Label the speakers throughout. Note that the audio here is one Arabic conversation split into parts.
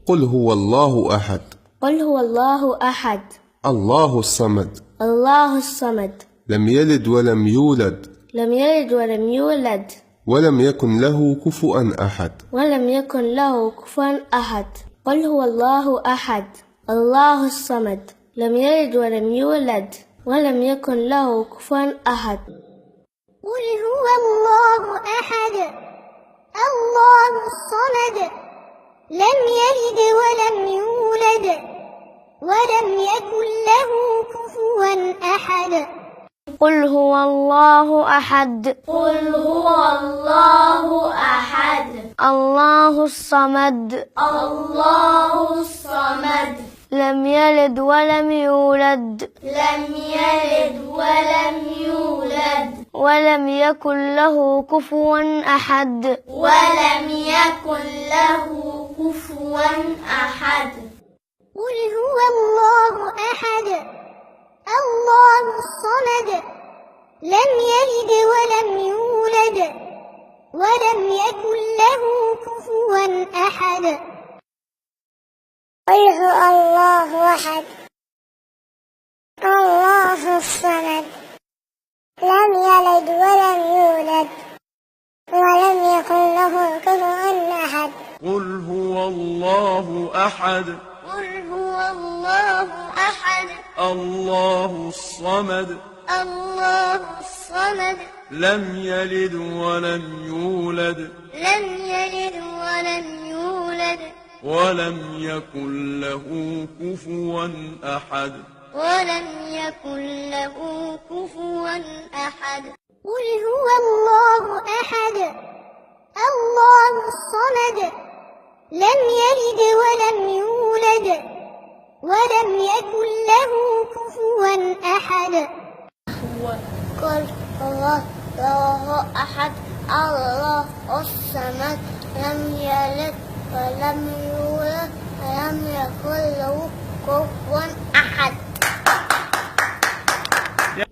Speaker 1: قل هو الله أحد.
Speaker 2: قل هو الله أحد.
Speaker 1: الله الصمد.
Speaker 2: الله الصمد.
Speaker 1: لم يلد ولم يولد.
Speaker 2: لم يلد ولم يولد.
Speaker 1: ولم يكن له كفوا أحد.
Speaker 2: ولم يكن له كفوا أحد. قل هو الله أحد. الله الصمد. لم يلد ولم يولد. ولم يكن له كفوا أحد.
Speaker 3: قل هو الله أحد. الله الصمد. لم يلد ولم يولد. ولم يكن له كفوا أحد.
Speaker 2: قل هو الله أحد.
Speaker 3: قل هو الله أحد.
Speaker 2: الله الصمد.
Speaker 3: الله الصمد.
Speaker 2: لم يلد ولم يولد.
Speaker 3: لم يلد ولم يولد.
Speaker 2: ولم يكن له كفوا أحد.
Speaker 3: ولم يكن له كفوا أحد. قل هو الله أحد. الله الصمد. لم يلد ولم يولد. ولم يكن له كفوا أحد. قل هو الله أحد. الله الصمد. لم يلد ولم يولد. ولم يكن له كفوا أحد.
Speaker 4: قل هو الله أحد.
Speaker 3: قل هو الله أحد.
Speaker 4: الله الصمد.
Speaker 3: الله الصمد.
Speaker 4: لم يلد ولم يولد.
Speaker 3: لم يلد ولم يولد.
Speaker 4: ولم يكن له كفوا أحد.
Speaker 3: ولم يكن له كفوا أحد. قل هو الله أحد. الله الصمد. لم يلد ولم يولد. ولم يكن له كفوا أحد. قل هو الله أحد. الله الصمد. لم يلد ولم يولد. ولم يكن له كفوا أحد.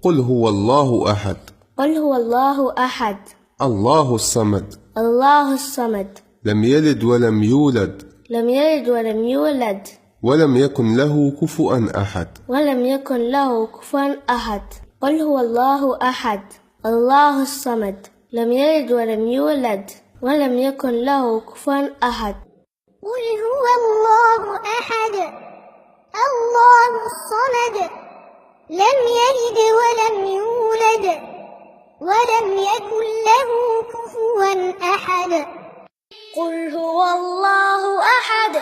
Speaker 1: قل هو الله أحد.
Speaker 2: قل هو الله أحد.
Speaker 1: الله الصمد.
Speaker 2: الله الصمد.
Speaker 1: لم يلد ولم يولد.
Speaker 2: لم يلد ولم يولد.
Speaker 1: ولم يكن له كفوا أحد.
Speaker 2: ولم يكن له كفوا أحد. قل هو الله أحد. الله الصمد. لم يلد ولم يولد. ولم يكن له كفوا أحد.
Speaker 3: قل هو الله أحد. الله الصمد. لم يلد ولم يولد. ولم يكن له كفوا أحد. قل هو الله أحد.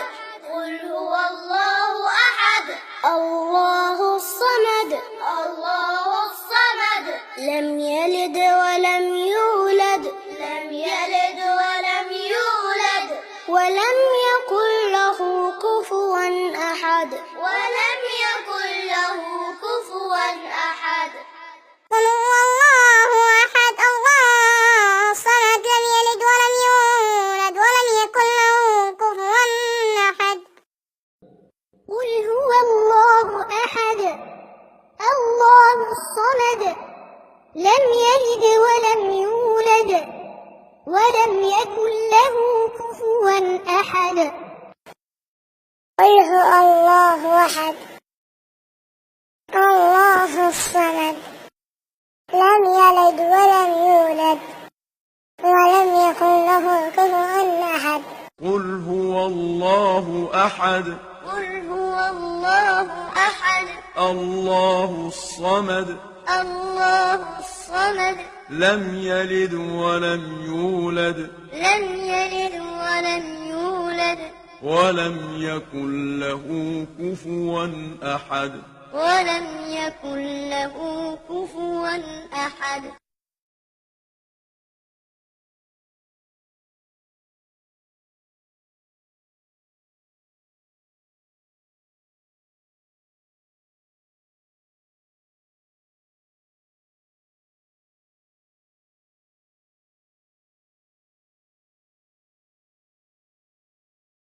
Speaker 3: قل هو الله أحد. الله الصمد. الله الصمد. لم يلد ولم يولد. لم يلد ولم يولد. ولم يكن له كفوا أحد. ولم يكن له كفوا أحد. قل هو الله أحد. الله الصمد. لم يلد ولم يولد. ولم يكن له كفوا أحد. قل هو الله أحد. الله الصمد. لم يلد ولم يولد. ولم يكن له كفوا أحد. قل هو الله أحد. الله الصمد. لم يلد ولم يولد. ولم يكن له كفوا أحد.
Speaker 4: قل هو الله أحد.
Speaker 3: قل هو الله أحد.
Speaker 4: الله الصمد.
Speaker 3: الله الصمد.
Speaker 4: لم يلد ولم يولد.
Speaker 3: لم يلد ولم يولد.
Speaker 4: ولم يكن له كفوا أحد.
Speaker 3: ولم يكن له كفوا أحد.